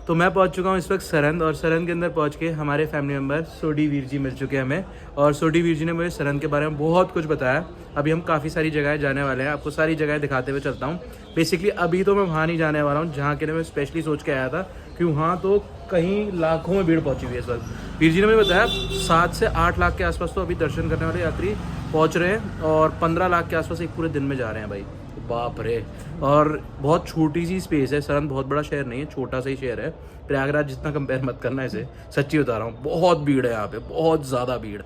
तो मैं पहुंच चुका हूं इस वक्त सरहंद, और सरहंद के अंदर पहुंच के हमारे फैमिली मेम्बर सोडी वीर जी मिल चुके हैं हमें। और सोडी वीर जी ने मुझे सरहंद के बारे में बहुत कुछ बताया। अभी हम काफ़ी सारी जगह जाने वाले हैं, आपको सारी जगह दिखाते हुए चलता हूँ। बेसिकली अभी तो मैं वहाँ नहीं जाने वाला हूँ जहाँ के लिए मैं स्पेशली सोच के आया था, कि वहाँ तो कहीं लाखों में भीड़ पहुँची हुई है इस वक्त। वीर जी ने मुझे बताया 7 से 8 लाख के आसपास तो अभी दर्शन करने वाले यात्री पहुँच रहे हैं, और 15 लाख के आसपास एक पूरे दिन में जा रहे हैं भाई। बाप रे। और बहुत छोटी सी स्पेस है, सरहंद बहुत बड़ा शहर नहीं है, छोटा सा ही शहर है। प्रयागराज जितना कंपेयर मत करना इसे, सच्ची बता रहा हूँ, बहुत भीड़ है यहाँ पे, बहुत ज़्यादा भीड़।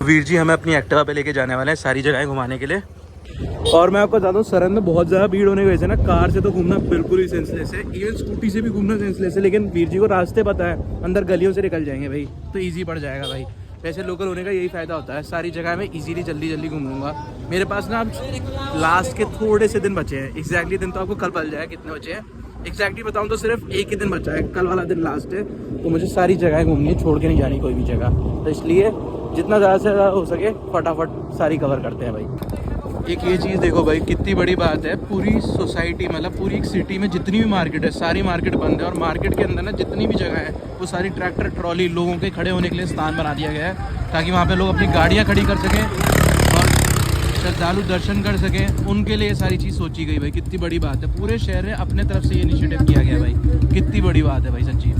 वीर जी हमें अपनी एक्टिवा पे लेके जाने वाले हैं सारी जगहें घुमाने के लिए। और मैं आपको बता दूं, सरहंद में बहुत ज़्यादा भीड़ होने की वजह से ना कार से तो घूमना बिल्कुल ही सेंसलेस है, इवन स्कूटी से भी घूमना सेंसलेस है। लेकिन वीर जी को रास्ते पता है, अंदर गलियों से निकल जाएंगे भाई, तो ईजी पड़ जाएगा भाई। वैसे लोकल होने का यही फ़ायदा होता है, सारी जगह मैं इजीली जल्दी जल्दी घूम लूँगा। मेरे पास ना अब लास्ट के थोड़े से दिन बचे हैं, एग्जैक्टली दिन तो आपको कल पता जाएगा कितने बचे हैं। एग्जैक्टली बताऊँ तो सिर्फ एक ही दिन बचा है, कल वाला दिन लास्ट है। तो मुझे सारी जगह घूमनी है, छोड़ के नहीं जानी कोई भी जगह। तो इसलिए जितना ज़्यादा से ज़्यादा हो सके फटाफट सारी कवर करते हैं भाई। एक ये चीज़ देखो भाई, कितनी बड़ी बात है, पूरी सोसाइटी मतलब पूरी एक सिटी में जितनी भी मार्केट है सारी मार्केट बंद है, और मार्केट के अंदर ना जितनी भी जगह है वो सारी ट्रैक्टर ट्रॉली लोगों के खड़े होने के लिए स्थान बना दिया गया है, ताकि वहाँ पे लोग अपनी गाड़ियाँ खड़ी कर सकें और श्रद्धालु दर्शन कर सकें। उनके लिए सारी चीज़ सोची गई भाई, कितनी बड़ी बात है। पूरे शहर में अपने तरफ से ये इनिशिएटिव किया गया भाई, कितनी बड़ी बात है भाई सच्ची।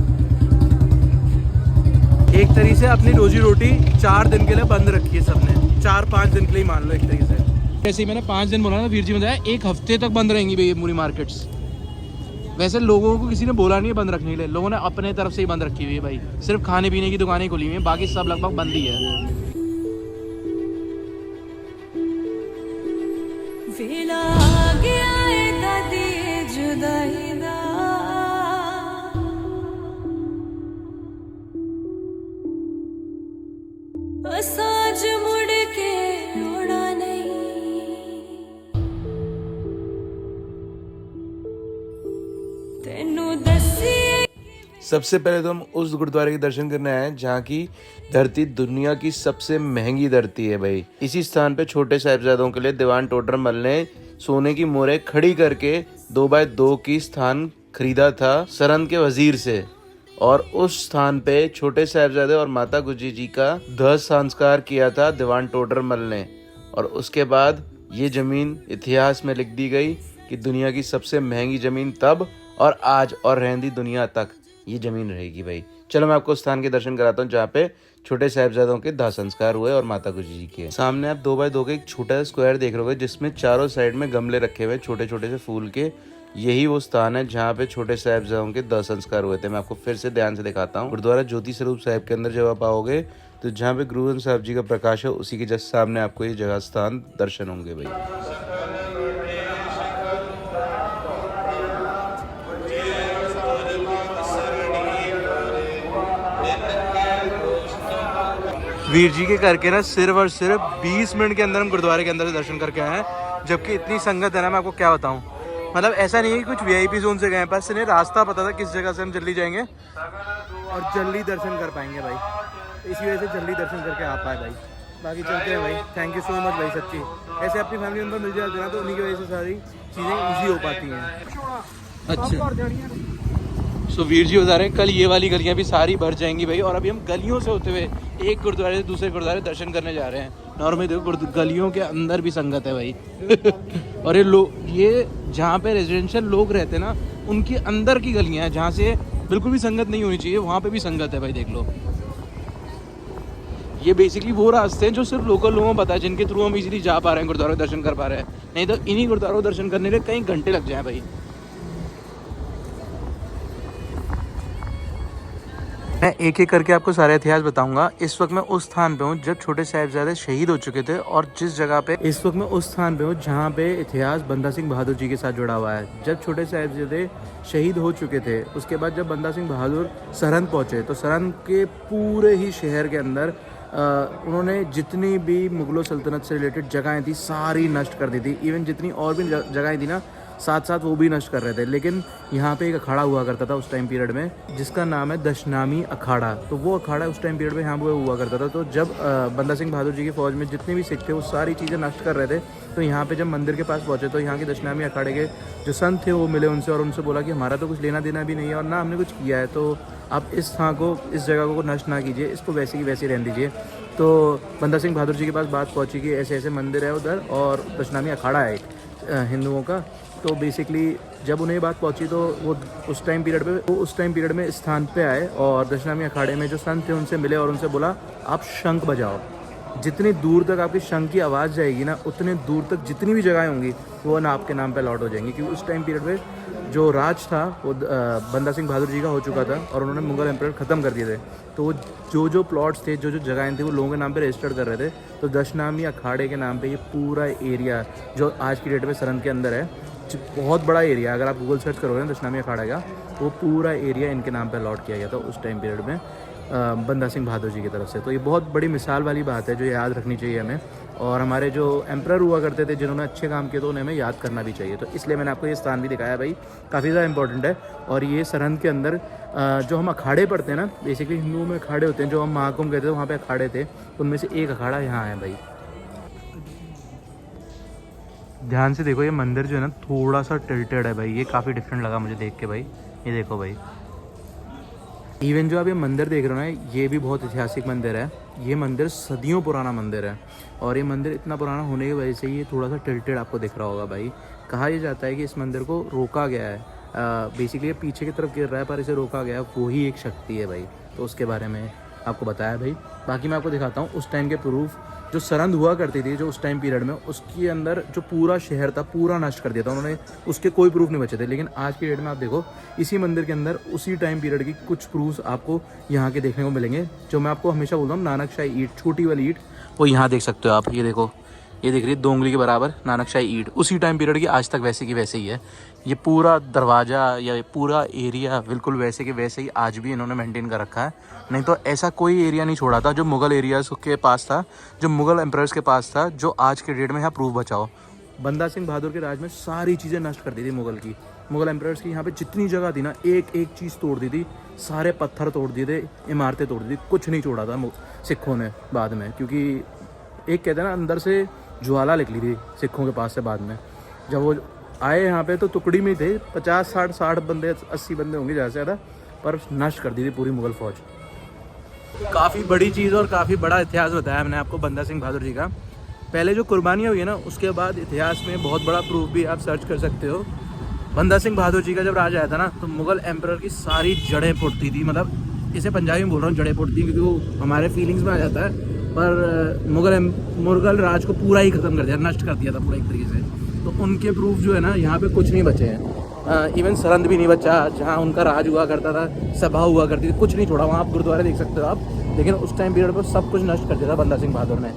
एक तरीके से अपनी रोजी रोटी 4 दिन के लिए बंद रखी है सबने, 4-5 दिन के लिए मान लो एक तरीके से। जैसे ही मैंने 5 दिन बोला ना, वीर जी ने बताया 1 हफ्ते तक बंद रहेंगी भाई ये पूरी मार्केट्स। वैसे लोगों को किसी ने बोला नहीं है बंद रखने के लिए, लोगों ने अपने तरफ से ही बंद रखी हुई है भाई। सिर्फ खाने पीने की दुकानें खुली हुई हैं, बाकी सब लगभग बंद ही है। सबसे पहले तो हम उस गुरुद्वारे के दर्शन करने आए हैं जहाँ की धरती दुनिया की सबसे महंगी धरती है भाई। इसी स्थान पे छोटे साहिबजादों के लिए दीवान टोडरमल ने सोने की मोहरें खड़ी करके 2x2 की स्थान खरीदा था सरहंद के वजीर से, और उस स्थान पे छोटे साहिबजादे और माता गुजरी जी का दाह संस्कार किया था दीवान टोडरमल ने। और उसके बाद ये जमीन इतिहास में लिख दी गई कि दुनिया की सबसे महंगी जमीन तब और आज और रहंदी दुनिया तक ये जमीन रहेगी भाई। चलो मैं आपको स्थान के दर्शन कराता हूँ जहाँ पे छोटे साहिबजादों के दाह संस्कार हुए और माता गुजरी जी के। सामने आप 2x2 के एक छोटा सा स्क्वायर देख रहे हो जिसमें चारों साइड में गमले रखे हुए छोटे छोटे से फूल के। यही वो स्थान है जहाँ पे छोटे साहिबजादों के दाह संस्कार हुए थे। मैं आपको फिर से ध्यान से दिखाता हूँ। गुरुद्वारा ज्योति स्वरूप साहिब के अंदर जब आप आओगे तो जहाँ पे गुरु ग्रंथ साहिब जी का प्रकाश है उसी के जस्ट सामने आपको ये जगह स्थान दर्शन होंगे भाई। वीर जी के करके ना सिर्फ और सिर्फ 20 मिनट के अंदर हम गुरुद्वारे के अंदर से दर्शन करके आए हैं, जबकि इतनी संगत है ना, मैं आपको क्या बताऊं। मतलब ऐसा नहीं है कि कुछ वीआईपी जोन से गए हैं, बस इन्हें रास्ता पता था किस जगह से हम जल्दी जाएंगे और जल्दी दर्शन कर पाएंगे भाई। इसी वजह से जल्दी दर्शन करके आ पाए भाई। बाकी चलते हैं भाई। थैंक यू सो मच भाई सच्ची। ऐसे अपनी फैमिली मेम्बर मिल जाते हैं ना तो उन्हीं की वजह से सारी चीज़ें ईजी हो पाती हैं। अच्छा, सो वीर जी बता रहे हैं कल ये वाली गलियां भी सारी भर जाएंगी भाई। और अभी हम गलियों से होते हुए एक गुरुद्वारे से दूसरे गुरुद्वारे दर्शन करने जा रहे हैं। नॉर्मली देखो गलियों के अंदर भी संगत है भाई। और ये जहाँ पे रेजिडेंशियल लोग रहते हैं ना, उनके अंदर की गलियां हैं जहाँ से बिल्कुल भी संगत नहीं होनी चाहिए, वहाँ पे भी संगत है भाई। देख लो, ये बेसिकली वो रास्ते हैं जो सिर्फ लोकल लोगों को पता है, जिनके थ्रू हम इजीली जा पा रहे हैं, गुरुद्वारों दर्शन कर पा रहे हैं। नहीं तो इन्हीं गुरुद्वारों दर्शन करने के कई घंटे लग जाए भाई। मैं एक एक करके आपको सारा इतिहास बताऊंगा। इस वक्त मैं उस स्थान पे हूँ जब छोटे साहिबजादे शहीद हो चुके थे, और जिस जगह पे इस वक्त मैं उस स्थान पे हूँ जहाँ पे इतिहास बंदा सिंह बहादुर जी के साथ जुड़ा हुआ है। जब छोटे साहिबजादे शहीद हो चुके थे, उसके बाद जब बंदा सिंह बहादुर सरहंद पहुँचे तो सरहंद के पूरे ही शहर के अंदर उन्होंने जितनी भी मुगलों सल्तनत से रिलेटेड जगहें थी सारी नष्ट कर दी थी। इवन जितनी और भी जगहें थी ना, साथ साथ वो भी नष्ट कर रहे थे। लेकिन यहाँ पे एक अखाड़ा हुआ करता था उस टाइम पीरियड में, जिसका नाम है दशनामी अखाड़ा। तो वो अखाड़ा उस टाइम पीरियड में यहाँ पे हुआ करता था। तो जब बंदा सिंह बहादुर जी की फ़ौज में जितने भी सिख थे वो सारी चीज़ें नष्ट कर रहे थे। तो यहाँ पे जब मंदिर के पास पहुँचे तो यहाँ के दशनामी अखाड़े के जो संत थे वो मिले उनसे और उनसे बोला कि हमारा तो कुछ लेना देना भी नहीं है और ना हमने कुछ किया है, तो आप इस इस जगह को नष्ट ना कीजिए, इसको वैसे की वैसे रहने दीजिए। तो बंदा सिंह बहादुर जी के पास बात पहुंची कि ऐसे ऐसे मंदिर है उधर और दशनामी अखाड़ा है हिंदुओं का। तो बेसिकली जब उन्हें बात पहुंची तो वो उस टाइम पीरियड में इस स्थान पे आए और दशनामी अखाड़े में जो संत थे उनसे मिले और उनसे बोला आप शंख बजाओ। जितनी दूर तक आपकी शंख की आवाज़ जाएगी ना, उतने दूर तक जितनी भी जगहें होंगी वो ना आपके नाम पे अलॉट हो जाएंगी। क्योंकि उस टाइम पीरियड में जो राज था वो बंदा सिंह बहादुर जी का हो चुका था और उन्होंने मुगल एम्पायर ख़त्म कर दिए थे। तो वो जो प्लॉट्स थे, जो जगहें थी वो लोगों के नाम पे रजिस्टर्ड कर रहे थे। तो दशनामी अखाड़े के नाम पे ये पूरा एरिया जो आज की डेट में सरहंद के अंदर है, बहुत बड़ा एरिया, अगर आप गूगल सर्च करोगे ना दशनामी अखाड़ा का, वो पूरा एरिया इनके नाम पे अलॉट किया गया था उस टाइम पीरियड में बंदा सिंह बहादुर जी की तरफ से। तो ये बहुत बड़ी मिसाल वाली बात है जो याद रखनी चाहिए हमें। और हमारे जो एम्परर हुआ करते थे जिन्होंने अच्छे काम किए तो उन्हें हमें याद करना भी चाहिए। तो इसलिए मैंने आपको ये स्थान भी दिखाया भाई, काफ़ी ज़्यादा इंपॉर्टेंट है। और ये सरहंद के अंदर जो हम अखाड़े पढ़ते हैं ना, बेसिकली हिंदुओं में अखाड़े होते हैं, जो हम महाकुंभ कहते थे वहाँ पे अखाड़े थे, उनमें से एक अखाड़ा यहाँ है भाई। ध्यान से देखो, ये मंदिर जो है ना थोड़ा सा टिल्टेड है भाई, ये काफ़ी डिफरेंट लगा मुझे देख के भाई। ये देखो भाई, इवन जो आप ये मंदिर देख रहे हो ना, ये भी बहुत ऐतिहासिक मंदिर है। ये मंदिर सदियों पुराना मंदिर है और ये मंदिर इतना पुराना होने की वजह से ये थोड़ा सा टिल्टेड आपको दिख रहा होगा भाई। कहा यह जाता है कि इस मंदिर को रोका गया है, बेसिकली ये पीछे की तरफ गिर रहा है पर इसे रोका गया है, वही एक शक्ति है भाई। तो उसके बारे में आपको बताया भाई। बाकी मैं आपको दिखाता हूँ उस टाइम के प्रूफ। जो सरहंद हुआ करती थी जो उस टाइम पीरियड में, उसके अंदर जो पूरा शहर था पूरा नष्ट कर दिया था उन्होंने, उसके कोई प्रूफ नहीं बचे थे। लेकिन आज की डेट में आप देखो, इसी मंदिर के अंदर उसी टाइम पीरियड की कुछ प्रूफ्स आपको यहाँ के देखने को मिलेंगे। जो मैं आपको हमेशा बोलता हूँ, नानकशाही ईंट, छोटी वाली ईंट, वो यहाँ देख सकते हो आप। ये देखो, ये दिख रही है 2 उंगली के बराबर नानकशाही ईंट, उसी टाइम पीरियड की आज तक वैसे की वैसे ही है। ये पूरा दरवाज़ा या ये पूरा एरिया बिल्कुल वैसे के वैसे ही आज भी इन्होंने मेंटेन कर रखा है। नहीं तो ऐसा कोई एरिया नहीं छोड़ा था जो मुग़ल एरियाज़ के पास था, जो मुग़ल एम्परर्स के पास था, जो आज के डेट में यहाँ प्रूफ बचाओ। बंदा सिंह बहादुर के राज में सारी चीज़ें नष्ट कर दी थी मुग़ल एम्परर्स की। यहाँ पे जितनी जगह थी ना, एक एक चीज़ तोड़ दी थी, सारे पत्थर तोड़ दिए थे, इमारतें तोड़ दी थी, कुछ नहीं छोड़ा था सिखों ने बाद में। क्योंकि एक कहते हैं ना, अंदर से ज्वाला निकली थी सिखों के पास से बाद में। जब वो आए यहाँ पे तो टुकड़ी में थे, 50-60 बंदे, 80 बंदे होंगे ज़्यादा से ज़्यादा, पर नष्ट कर दी थी पूरी मुग़ल फ़ौज। काफ़ी बड़ी चीज़ और काफ़ी बड़ा इतिहास बताया मैंने आपको बंदा सिंह बहादुर जी का। पहले जो कुर्बानियाँ हुई है ना, उसके बाद इतिहास में बहुत बड़ा प्रूफ भी आप सर्च कर सकते हो। बंदा सिंह बहादुर जी का जब राज आया था ना, तो मुग़ल एम्परर की सारी जड़ें फुटती थी। मतलब इसे पंजाबी में बोल रहा हूँ, जड़ें फुटती, क्योंकि वो हमारे फीलिंग्स में आ जाता है। पर मुग़ल राज को पूरा ही ख़त्म कर दिया, नष्ट कर दिया था पूरा एक तरीके से। तो उनके प्रूफ जो है ना, यहाँ पे कुछ नहीं बचे हैं। इवन सरहंद भी नहीं बचा, जहाँ उनका राज हुआ करता था, सभा हुआ करती थी, कुछ नहीं छोड़ा। वहाँ आप गुरुद्वारे देख सकते हो आप। लेकिन उस टाइम पीरियड पर सब कुछ नष्ट कर दिया था बंदा सिंह बहादुर ने,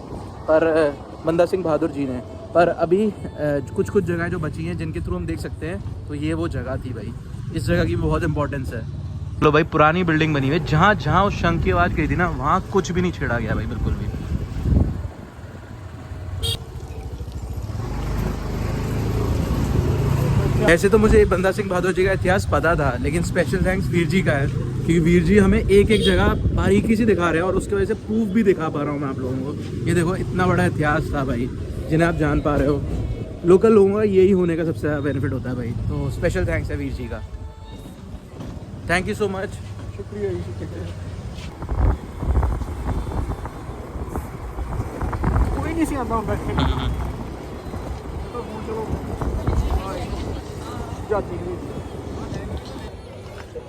बंदा सिंह बहादुर जी ने। पर अभी कुछ कुछ जगहें जो बची हैं जिनके थ्रू हम देख सकते हैं, तो ये वो जगह थी भाई। इस जगह की भी बहुत इंपॉर्टेंस है। लो भाई, पुरानी बिल्डिंग बनी हुई है, जहाँ जहाँ उस शंख की आवाज़ गई थी ना, वहाँ कुछ भी नहीं छेड़ा गया भाई, बिल्कुल भी। ऐसे तो मुझे बंदा सिंह बहादुर जी का इतिहास पता था, लेकिन स्पेशल थैंक्स वीर जी का है, क्योंकि वीर जी हमें एक एक जगह बारीकी से दिखा रहे हैं और उसकी वजह से प्रूफ भी दिखा पा रहा हूँ मैं आप लोगों को। ये देखो, इतना बड़ा इतिहास था भाई, जिन्हें आप जान पा रहे हो। लोकल लोगों का यही होने का सबसे ज़्यादा बेनिफिट होता है भाई। तो स्पेशल थैंक्स है वीर जी का, थैंक यू सो मच। शुक्रिया जी, शुक्रिया। कोई नहीं सी आता हूँ बैठने।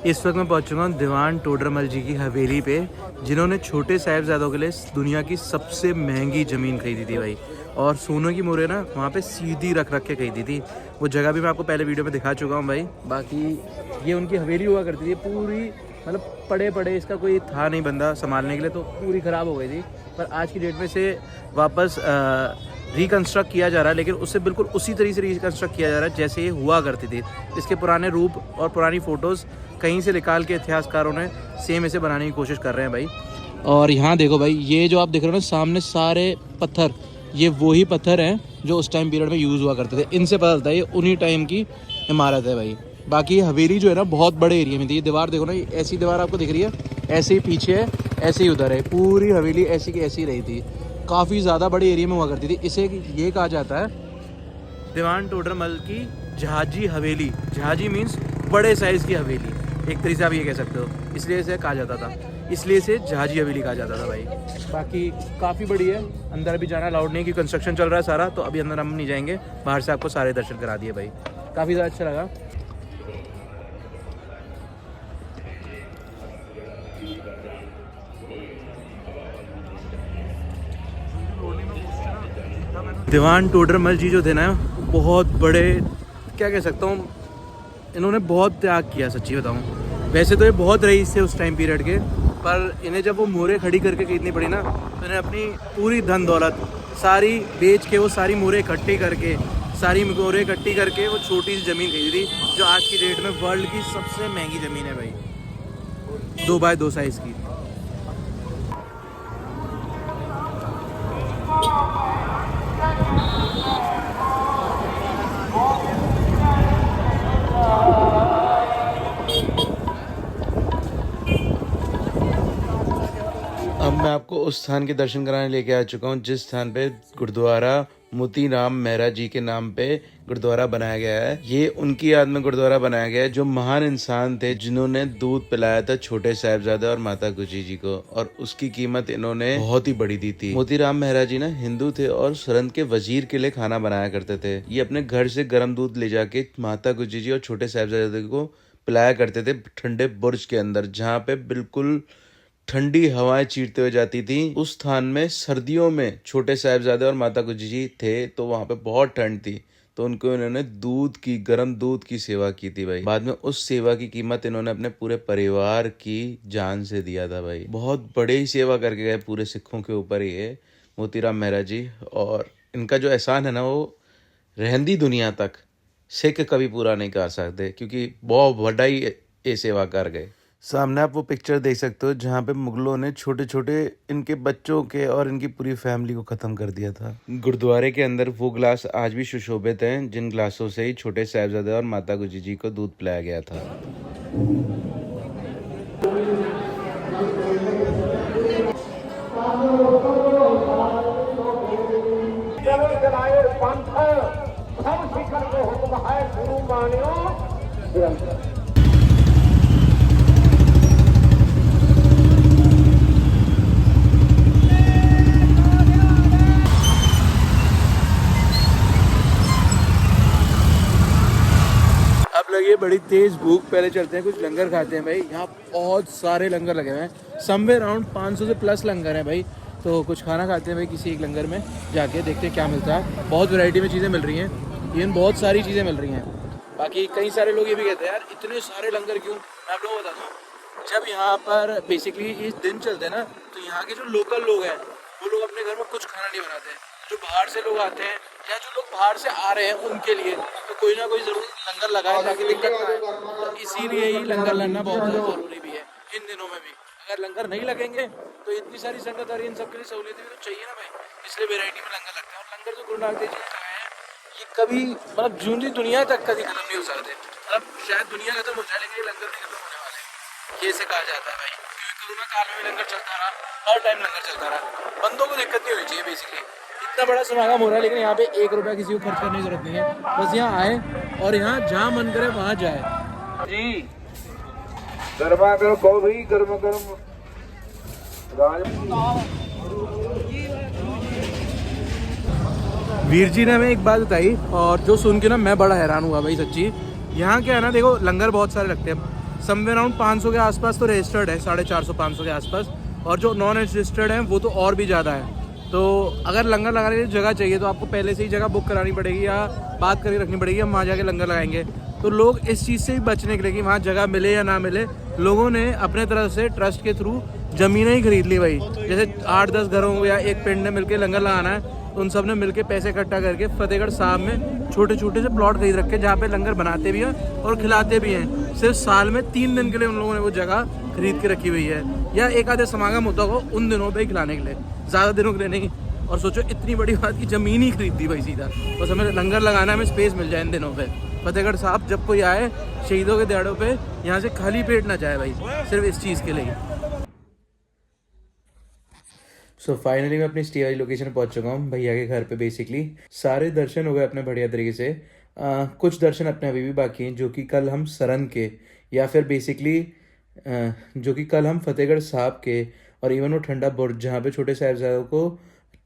इस वक्त मैं पहुंच चुका हूँ दीवान टोडरमल जी की हवेली पे, जिन्होंने छोटे साहिबजादों के लिए दुनिया की सबसे महंगी ज़मीन खरीदी थी भाई। और सोने की मोहरें ना वहाँ पे सीधी रख के खरीदी थी। वो जगह भी मैं आपको पहले वीडियो में दिखा चुका हूँ भाई। बाकी ये उनकी हवेली हुआ करती थी पूरी, मतलब पड़े इसका कोई था नहीं बंदा संभालने के लिए, तो पूरी ख़राब हो गई थी। पर आज की डेट में से वापस रिकन्स्ट्रक्ट किया जा रहा है, लेकिन उससे बिल्कुल उसी तरीके से रिकन्स्ट्रक्ट किया जा रहा है जैसे ये हुआ करती थी। इसके पुराने रूप और पुरानी फ़ोटोज़ कहीं से निकाल के इतिहासकारों ने सेम ऐसे बनाने की कोशिश कर रहे हैं भाई। और यहाँ देखो भाई, ये जो आप देख रहे हो ना सामने सारे पत्थर, ये वही पत्थर हैं जो उस टाइम पीरियड में यूज़ हुआ करते थे। इनसे पता चलता है ये उन्हीं टाइम की इमारत है भाई। बाकी हवेली जो है ना बहुत बड़े एरिया में थी। ये दीवार देखो ना, ऐसी दीवार आपको दिख रही है, ऐसे ही पीछे है, ऐसे ही उधर है, पूरी हवेली ऐसी की ऐसी रही थी। काफ़ी ज़्यादा बड़े एरिया में हुआ करती थी। इसे ये कहा जाता है दीवान टोडरमल की जहाजी हवेली। जहाजी मीन्स बड़े साइज़ की हवेली, एक तरीके से आप ये कह सकते हो। इसलिए इसे कहा जाता था, इसलिए इसे जहाजी हवेली कहा जाता था भाई। बाकी काफ़ी बड़ी है, अंदर अभी जाना अलाउड नहीं, कि कंस्ट्रक्शन चल रहा है सारा, तो अभी अंदर हम नहीं जाएंगे। बाहर से आपको सारे दर्शन करा दिए भाई। काफ़ी ज़्यादा अच्छा लगा। दीवान टोडरमल जी जो थे ना, बहुत बड़े, क्या कह सकता हूँ, इन्होंने बहुत त्याग किया सच्ची बताऊँ। वैसे तो ये बहुत रईस थे उस टाइम पीरियड के, पर इन्हें जब वो मोहरें खड़ी करके खरीदनी पड़ी ना, तो इन्हें अपनी पूरी धन दौलत सारी बेच के, वो सारी मोहरें इकट्ठी करके, वो छोटी सी ज़मीन खरीदी थी, जो आज की डेट में वर्ल्ड की सबसे महंगी ज़मीन है भाई, 2x2 साइज़ की। अब मैं आपको उस स्थान के दर्शन कराने लेके आ चुका हूँ जिस स्थान पे गुरुद्वारा मोती राम मेहरा जी के नाम पे गुरुद्वारा बनाया गया है। ये उनकी याद में गुरुद्वारा बनाया गया है, जो महान इंसान थे जिन्होंने दूध पिलाया था छोटे साहिबजादे और माता गुजरी जी को, और उसकी कीमत इन्होंने बहुत ही बड़ी दी थी। मोती राम मेहरा जी ना हिंदू थे और सरहद के वजीर के लिए खाना बनाया करते थे। ये अपने घर से गर्म दूध ले जाके माता गुजरी जी और छोटे साहिबजादे को पिलाया करते थे ठंडे बुर्ज के अंदर, जहाँ पे बिल्कुल ठंडी हवाएं चीरते हुए जाती थी। उस स्थान में सर्दियों में छोटे साहिबजादे और माता गुजरी जी थे, तो वहां पे बहुत ठंड थी, तो उनको इन्होंने गर्म दूध की सेवा की थी भाई। बाद में उस सेवा की कीमत इन्होंने अपने पूरे परिवार की जान से दिया था भाई। बहुत बड़े ही सेवा करके गए पूरे सिखों के ऊपर ये मोतीराम मेहरा जी, और इनका जो एहसान है ना, वो रहंदी दुनिया तक सिख कभी पूरा नहीं कर सकते, क्योंकि बहुत बड़ा ही ये सेवा कर गए। सामने आप वो पिक्चर देख सकते हो जहाँ पे मुगलों ने छोटे छोटे इनके बच्चों के और इनकी पूरी फैमिली को ख़त्म कर दिया था। गुरुद्वारे के अंदर वो ग्लास आज भी सुशोभित हैं जिन ग्लासों से ही छोटे साहिबजादे और माता गुजरी जी को दूध पिलाया गया था। लगी बड़ी तेज भूख, पहले चलते हैं कुछ लंगर खाते हैं भाई। यहाँ बहुत सारे लंगर लगे हुए हैं, समवेयर अराउंड 500 से प्लस लंगर हैं भाई। तो कुछ खाना खाते हैं भाई किसी एक लंगर में जाके, देखते हैं क्या मिलता है। बहुत वैरायटी में चीज़ें मिल रही हैं, इवन बहुत सारी चीज़ें मिल रही हैं। बाकी कई सारे लोग ये भी कहते हैं यार इतने सारे लंगर क्यों। मैं आप लोगों को बताता हूँ, जब यहाँ पर बेसिकली इस दिन चलते हैं ना, तो यहाँ के जो लोकल लोग हैं वो लोग अपने घर में कुछ खाना नहीं बनाते। जो बाहर से लोग आते हैं या जो लोग बाहर से आ रहे हैं उनके लिए तो कोई ना कोई जरूर लंगर लगाए ताकि दिक्कत ना आए। तो इसीलिए ही लंगर लगना बहुत ज़्यादा जरूरी भी है इन दिनों में भी। अगर लंगर नहीं लगेंगे तो इतनी सारी संगत आ रही है, इन सबके लिए सहूलियतें भी तो चाहिए ना भाई, इसलिए वैरायटी में लंगर लगता है। और लंगर जो गुरु नानक देव जी ने लगाए हैं ये कभी मतलब जूनी दुनिया तक कभी खत्म नहीं हो सकते। मतलब शायद दुनिया खत्म हो जाए लेकिन ये लंगर नहीं खत्म होने वाले, ये से कहा जाता है भाई। क्योंकि कोरोना काल में लंगर चलता रहा, हर टाइम लंगर चलता रहा, बंदों को दिक्कत नहीं होनी चाहिए। बेसिकली इतना बड़ा समागम हो रहा है लेकिन यहाँ पे 1 रुपया किसी को खर्च करने की जरूरत नहीं है, बस यहाँ आए और यहाँ जहाँ मन करे वहाँ जाए जी। गरमा गर्म गोभी, गर्म गर्म वीर जी ने हमें एक बात बताई और जो सुन के ना मैं बड़ा हैरान हुआ भाई सच्ची। यहाँ क्या है ना, देखो लंगर बहुत सारे लगते हैं, समवेयर अराउंड 500 के आसपास तो रजिस्टर्ड है, 450-500 के आसपास, और जो नॉन रजिस्टर्ड हैं वो तो और भी ज़्यादा है। तो अगर लंगर लगाने की जगह चाहिए तो आपको पहले से ही जगह बुक करानी पड़ेगी या बात करके रखनी पड़ेगी, हम वहाँ जाके लंगर लगाएंगे। तो लोग इस चीज़ से भी बचने के लिए कि वहाँ जगह मिले या ना मिले, लोगों ने अपने तरफ से ट्रस्ट के थ्रू ज़मीनें ही खरीद ली भाई। जैसे 8-10 घरों या एक पिंड ने मिलकर लंगर लगाना है तो उन सब ने मिलकर पैसे इकट्ठा करके फतेहगढ़ साहब में छोटे छोटे से प्लॉट खरीद रखे जहाँ पे लंगर बनाते भी हैं और खिलाते भी हैं। सिर्फ साल में 3 दिन के लिए उन लोगों ने वो जगह खरीद के रखी हुई है, या एक आधे समागम होता हो उन दिनों पे ही खिलाने के लिए, ज़्यादा दिनों के लिए नहीं। और सोचो इतनी बड़ी बात की ज़मीन ही खरीद दी भाई सीधा। बस हमें लंगर लगाना, हमें स्पेस मिल जाए इन दिनों पे। फतेहगढ़ साहब जब कोई आए शहीदों के दिहाड़ों पे, यहाँ से खाली पेट ना जाए भाई, सिर्फ इस चीज़ के लिए। सो फाइनली मैं अपनी स्टे वाली लोकेशन पर पहुंच चुका हूँ, भैया के घर पे। बेसिकली सारे दर्शन हो गए अपने बढ़िया तरीके से। कुछ दर्शन अपने अभी भी बाकी हैं, जो कि कल हम सरन के, या फिर बेसिकली जो कि कल हम फतेहगढ़ साहब के, और इवन वो ठंडा बुर्ज जहाँ पे छोटे साहिबजादों को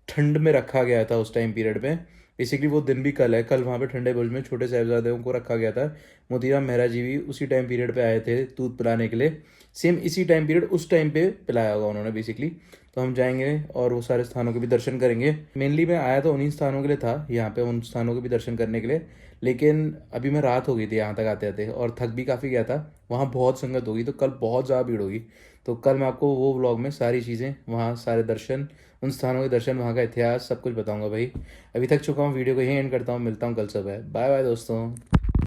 ठंड में रखा गया था उस टाइम पीरियड में। बेसिकली वो दिन भी कल है। कल वहाँ पे ठंडे बुर्ज में छोटे साहिबजादों को रखा गया था। मोतीराम मेहरा जी भी उसी टाइम पीरियड पे आए थे दूध पिलाने के लिए। सेम इसी टाइम पीरियड उस टाइम पे पिलाया होगा उन्होंने बेसिकली। तो हम जाएंगे और वो सारे स्थानों के भी दर्शन करेंगे। मेनली मैं आया तो उन्हीं स्थानों के लिए था, यहाँ पे उन स्थानों के भी दर्शन करने के लिए। लेकिन अभी मैं रात हो गई थी यहाँ तक आते आते, और थक भी काफ़ी गया था। वहाँ बहुत संगत होगी, तो कल बहुत ज़्यादा भीड़ होगी। तो कल मैं आपको वो व्लॉग में सारी चीज़ें, वहाँ सारे दर्शन, उन स्थानों के दर्शन, वहाँ का इतिहास सब कुछ बताऊँगा भाई। अभी थक चुका हूँ, वीडियो को यहीं एंड करता हूँ। मिलता हूँ कल सुबह। बाय बाय दोस्तों।